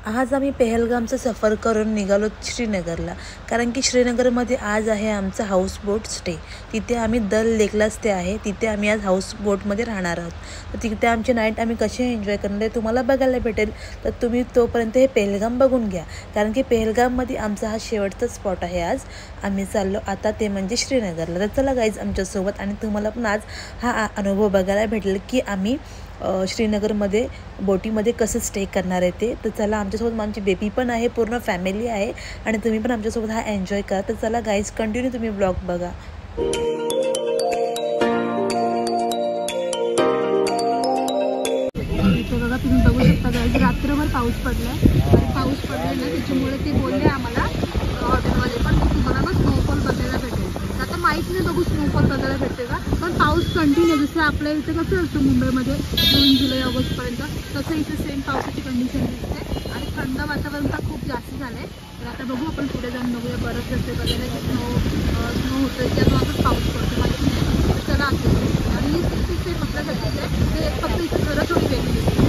आज आम्ही पहलगामचा सफर करून निघालो श्रीनगरला, कारण की श्रीनगरमध्ये आज आहे आमचा हाऊसबोट स्टे. तिथे आम्ही दल लेकला स्टे आहे, तिथे आम्ही आज हाऊसबोटमध्ये राहणार आहोत. तर तिथे आमची नाईट आम्ही कशी एन्जॉय करणार आहे तुम्हाला बघायला भेटेल. तर तुम्ही तोपर्यंत हे पहलगाम बघून घ्या, कारण की पहलगाममध्ये आमचा हा शेवटचा स्पॉट आहे. आज आम्ही चाललो आता ते म्हणजे श्रीनगरला. तर चला गाईज आमच्यासोबत, आणि तुम्हाला पण आज हा अनुभव बघायला भेटेल की आम्ही श्रीनगरमध्ये बोटीमध्ये कसं स्टे करणार आहे ते. तर चला आमच्यासोबत आमची बेबी पण आहे, पूर्ण फॅमिली आहे, आणि तुम्ही पण आमच्यासोबत हा एन्जॉय करा. तर चला गाईज कंटिन्यू तुम्ही ब्लॉग बघा. इथे बघा तुम्ही बघू शकता गाईज, रात्रभर पाऊस पडलाय. आणि पाऊस पडलाय ना त्याच्यामुळे ते बोलले आम्हाला हॉटेलवाले पण की तुम्हाला ना स्नोफॉल बघायला भेटेल. आता माहीत नाही बघू स्नोफॉल बघायला भेटते का, पण पाऊस कंटिन्यू जसं आपल्या इथे कसं असतं मुंबईमध्ये जून जुलै ऑगस्टपर्यंत, तसं इथे सेम पावसाची कंडिशन दिसते. आणि थंड वातावरण तर खूप जास्त झालं आहे. तर आता बघू आपण पुढे जाऊन बघूया बरफ जसे बघायला की स्नो होतं किंवा आपण पाऊस पडतो माहिती नाही. चला असं आणि तिथे आपल्यासाठी ते फक्त इथे खरं थोडी वेगळी दिसते.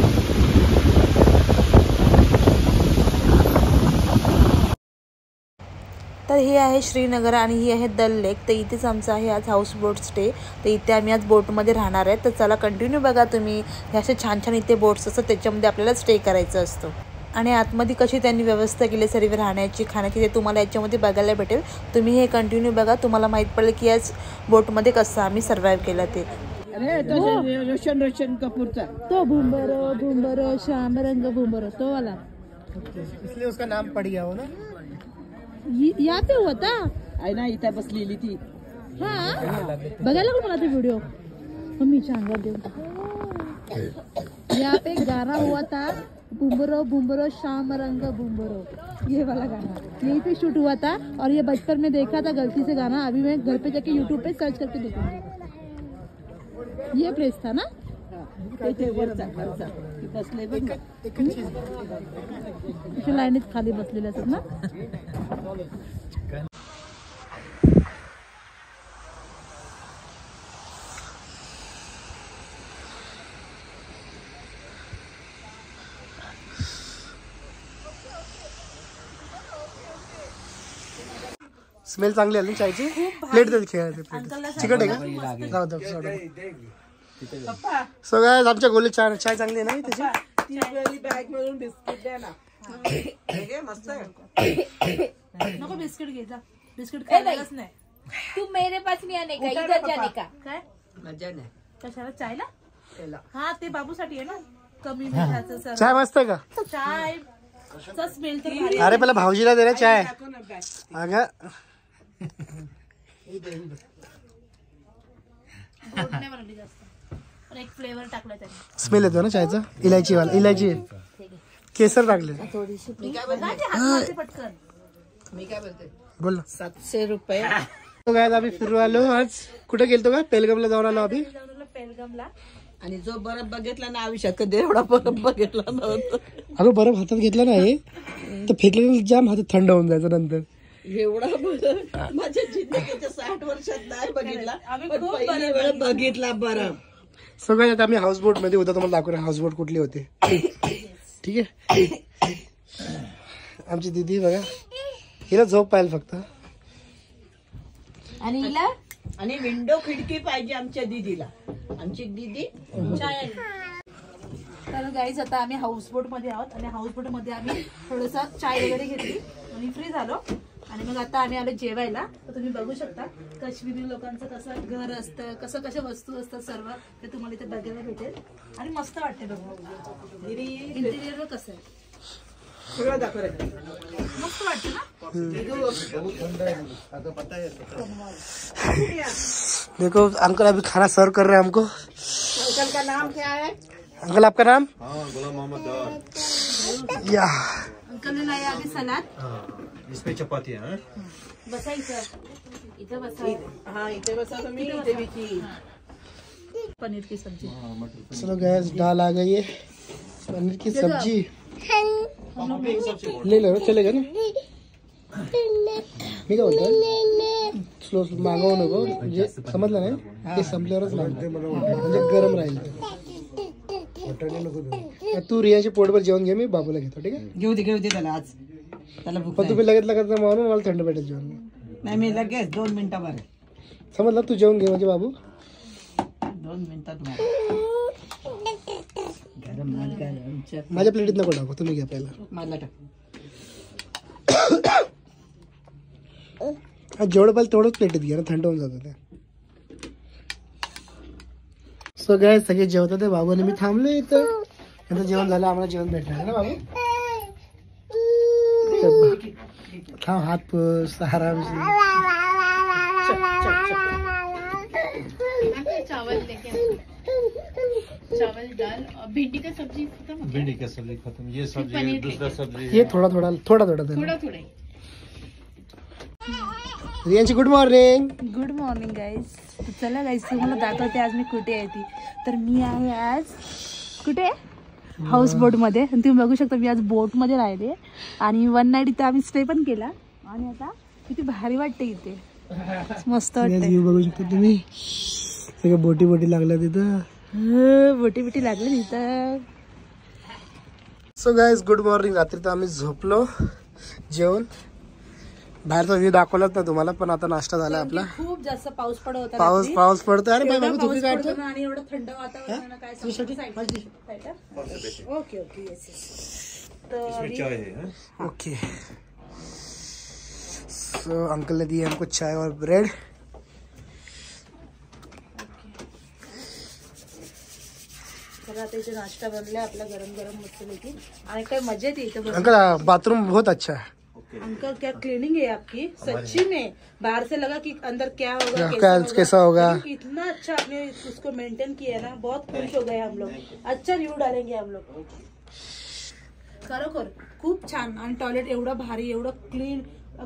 तर हे आहे श्रीनगर आणि ही आहे दल लेक. तर इथेच आमचं आहे आज हाऊसबोट स्टे. तर इथे आम्ही आज बोटमध्ये राहणार आहे. तर चला कंटिन्यू बघा तुम्ही. हे असे छान छान इथे बोट्स असतात, त्याच्यामध्ये आपल्याला स्टे करायचं असतं. आणि आतमध्ये कशी त्यांनी व्यवस्था केली सर्व राहण्याची खाण्याची ते तुम्हाला याच्यामध्ये बघायला भेटेल. तुम्ही हे कंटिन्यू बघा, तुम्हाला माहीत पडेल की आज बोटमध्ये कसं आम्ही सर्वाइव्ह केलं ते. रोशन कपूरचा तो भुंबरो भुंबरो श्याम रंग भुंबरो तो वाला, इसलिए उसका नाम पड़ गया हो ना. या पे होता आहे ना इथे बसलेली ती. हाँ बघायला का मला ते व्हिडिओ मम्मी चांगला दे. यहाँ पे गाना हुआ था बुम्बरो बुम्बरो श्याम रंग बुम्बरो, ये वाला गाना यहीं पे शूट हुआ था. और ये बचपन में देखा था गलती से गाना, अभी मैं घर पे जाके यूट्यूब पे सर्च करके देखूंगी. ये प्लेस था ना बसले लाईनीत खाली बसलेले असतात ना. स्मेल चांगली आली चायची. प्लेट दे खेळायची. चिकट आहे का? जाऊ दे. सो गाइस आमच्या गोली चाय चांगली आहे ना त्याची. बॅग मधून बिस्किट द्या ना. मस्त नको बिस्किट घे जा. बिस्किट खायलाच नाही. तू मेरे पास नहीं आने का, इधर जाने का. काय मजा नाही. कशाला चायला? हा ते बाबूसाठी आहे ना, कमी मिठाचं सर. चाय मस्त आहे का? चाय चा स्मेल तर भारी. अरे पहिला भाऊजीला दे ना चाय. अगं गोड नाही बनवली जास्त, पण एक फ्लेवर टाकला त्याने. स्मेल येतो ना चायचा. इलायची वाला इलायची केसर टाकले. पटकन मी काय बोलते बोल ना. 700 रुपये. तो गायस आम्ही फिरू आलो. आज कुठे गेलतो का? पेलगामला जाऊन आलो आम्ही. पेलगामला. आणि जो बर्फ बघितला ना आयुष्यात कधी एवढा बर्फ बघितला नव्हता. अगं बर्फ हातात घेतला नाही तर फेकलेलं जाम हातात थंड होऊन जायचं नंतर. एवढा बर्फ माझ्या जिंदगीच्या 60 वर्षात नाही बघितला, पण पहिली वेळ बघितला बर्फ. सगळ्यात आता आम्ही हाऊसबोट मध्ये होतो. तुम्हाला दाखवणार हाऊसबोट कुठली होती. ठीक आहे. आमची दीदी बघा, हिला झोप पाहिजे फक्त. आणि हिला आणि विंडो खिडकी पाहिजे आमच्या दीदीला. आमची दीदी चाय. तर गाईज आता आम्ही हाऊसबोट मध्ये आहोत, आणि हाऊसबोट मध्ये आम्ही थोडंसं चाय वगैरे घेतली आणि फ्री झालो. आणि मग आता आम्ही आलो जेवायला. तर तुम्ही बघू शकता काश्मीरी लोकांचं कसं घर असतं, कसं कशा वस्तू असतात सर्व ते तुम्हाला इथे बघायला भेटेल. आणि मस्त वाटते बघा. इंटिरियर कसं आहे सगळं दाखवलं. मस्त वाटते ना. देखो अंकल अभी खाना सर्व कर रहे हैं हमको. अंकल का नाम क्या है? अंकल आपका नाम? गुलाम मोहम्मद दार. या अंकल ने लाया अभी सलाद. इसमें चपाती है. बसायचं इथं बसा. हाँ इथे बसा तुम्ही. इथे बिची पनीर की सब्जी. चलो गैस दाल आ गई है. पनीर की सब्जी ले लो. चलेगा ना. मी काय बोलतो स्लो मागवू नको. म्हणजे समजलं नाही ते संपल्यावरच मागते. म्हणजे गरम राहील. तू रियाच्या पोटभर जेवण घे, मी बाबूला घेतो. ठीक आहे, घेऊ दे त्याला आज. त्याला भूक पण तुम्ही लगेच म्हणून मला थंड भेटेल जेवण. नाही, मी लगेच 2 मिनिटावर समजलं, तू जेवण घे म्हणजे बाबू 2 मिनिटात गरम माझ्या प्लेटीत नको टाकू, तुम्ही घ्या पहिला. मला टाक. जेवढं पाहिजे तेवढंच प्लेटीत घ्या ना, थंड होऊन जातं ते. सो गाइस सगळे जेवतात ते, बाबू आणि मी थांबलो इथं. नंतर जेवण झालं, आम्हाला जेवण भेटणार ना बाबू. थांब, हात पुस आरामशी. चावल दाल भिंडी का सब्जी खत्म. ये सब्जी दूसरा सब्जी. ये थोडा रियांची good morning. Good morning guys. चला गाईज तुम्हाला दाखवते आज मी कुठे आहे ती. तर मी आहे आज कुठे, हाऊस बोटमध्ये. आणि तुम्ही बघू शकता मी आज बोटमध्ये राहिले आणि 1 नाईट इथं आम्ही स्टे पण केला. आणि आता किती भारी वाटते इथे, मस्त वाटते. व्ह्यू बघू शकता तुम्ही, सगळे बोटी लागल्या तिथं. बोटी लागली तिथं. So guys good morning. रात्री तर आम्ही झोपलो, जेवण बाहेरचा व्ह्यू दाखवलाच ना तुम्हाला, पण आता नाश्ता झाला आपला. खूप जास्त पाऊस पडत होता. पाऊस पडतोय. अरे बाबा तुम्ही काय आणि एवढं थंड वातावरण काय okay yes. Okay. So uncle ने दिए हमको चाय और ब्रेड. तर आता इथे नाश्ता बनलाय आपला गरम मस्तपैकी. आणि काय मजा येते इथे. अंकल बाथरूम बहुत अच्छा है. अंकल क्या क्लीनिंग है आपकी, सच्ची में. बाहर से लगा कि अंदर क्या होगा, कैसा होगा. इतना अच्छा आपने उसको मेंटेन किया ना, बहुत खुश हो गए हम लोग. अच्छा रिव्यू डालेंगे हम लोग. खरोखर खूप छान. आणि टॉयलेट एवढं भारी, एवढं क्लीन,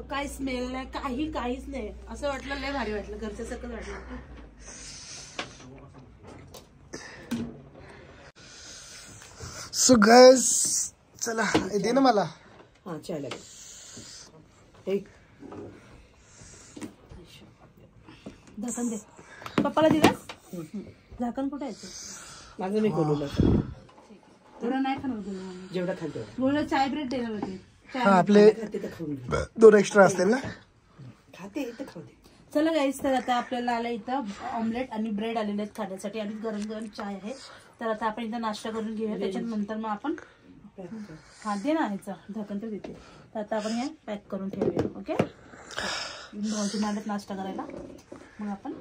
काय स्मेल नाही, काहीच नाही. असं वाटलं, लय भारी वाटलं, घरच्यासारखं वाटलं. सो गाइस चला दे ना मला. हा चालेल. झाकण दे पप्पाला. दिलास झाकण कुठे आहे? माझं मी बोलवलं थोडं नाही खाणार जेवढं खातो. बोललं चाय ब्रेड देणार होते. हा आपले 2 एक्स्ट्रा असतील ना. खाते इथं खाते. चला गाईस, तर आता आपल्याला आलं इथं ऑमलेट आणि ब्रेड आलेले आहेत खाण्यासाठी. आणि गरम चाय आहे. तर आता आपण इथं नाश्ता करून घेऊया. त्याच्यानंतर मग आपण दे ना ह्याचं झाकण तर देते. तर आता आपण हे पॅक करून ठेवूया. ओके, भाऊजी नाल्यात नाश्ता करायला. मग आपण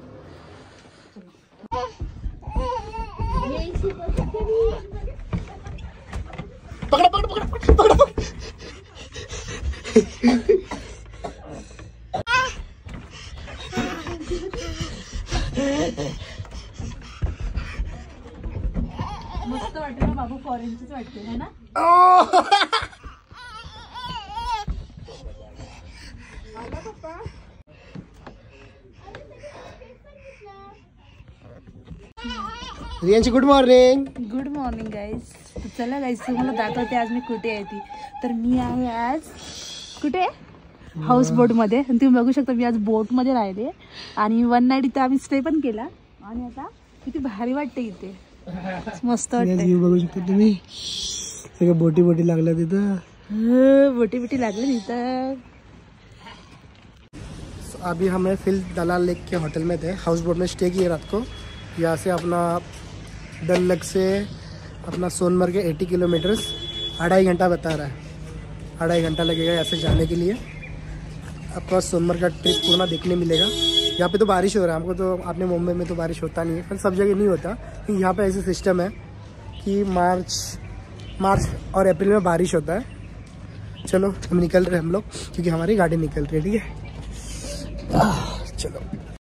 मस्त वाटतं ना बाबू, फॉरेनचीच वाटते है ना. रियांची good morning. Good morning guys. चला गाईज तुम्हाला दाखवते आज मी कुठे आहे ती. तर मी आहे आज कुठे, हाऊस बोटमध्ये. आणि तुम्ही बघू शकता मी आज बोटमध्ये राहिले आणि 1 नाईट इथं आम्ही स्टे पण केला. आणि आता किती भारी वाटते इथे, मस्त वाटते. व्ह्यू बघू शकता तुम्ही, सगळे बोटी लागल्या तिथं. बोटी लागली तिथं. अभी हमें फिल दलाल लेक के होटल में थे, हाउस बोट में स्टे किए रात को. यहाँ से अपना डल लेक से अपना सोनमर्ग के 80 किलोमीटर्स 2.5 घंटा बता रहा है. 2.5 घंटा लगेगा यहाँ से जाने के लिए. आपका सोनमर्ग का ट्रिप पूरा देखने मिलेगा. यहाँ पे तो बारिश हो रहा है, हमको तो अपने मुंबई में तो बारिश होता नहीं है, पर सब जगह नहीं होता. क्योंकि यहाँ पे ऐसे सिस्टम है कि मार्च और अप्रैल में बारिश होता है. चलो हम निकल रहे हम लोग, क्योंकि हमारी गाड़ी निकल रही है. ठीक है, चलो.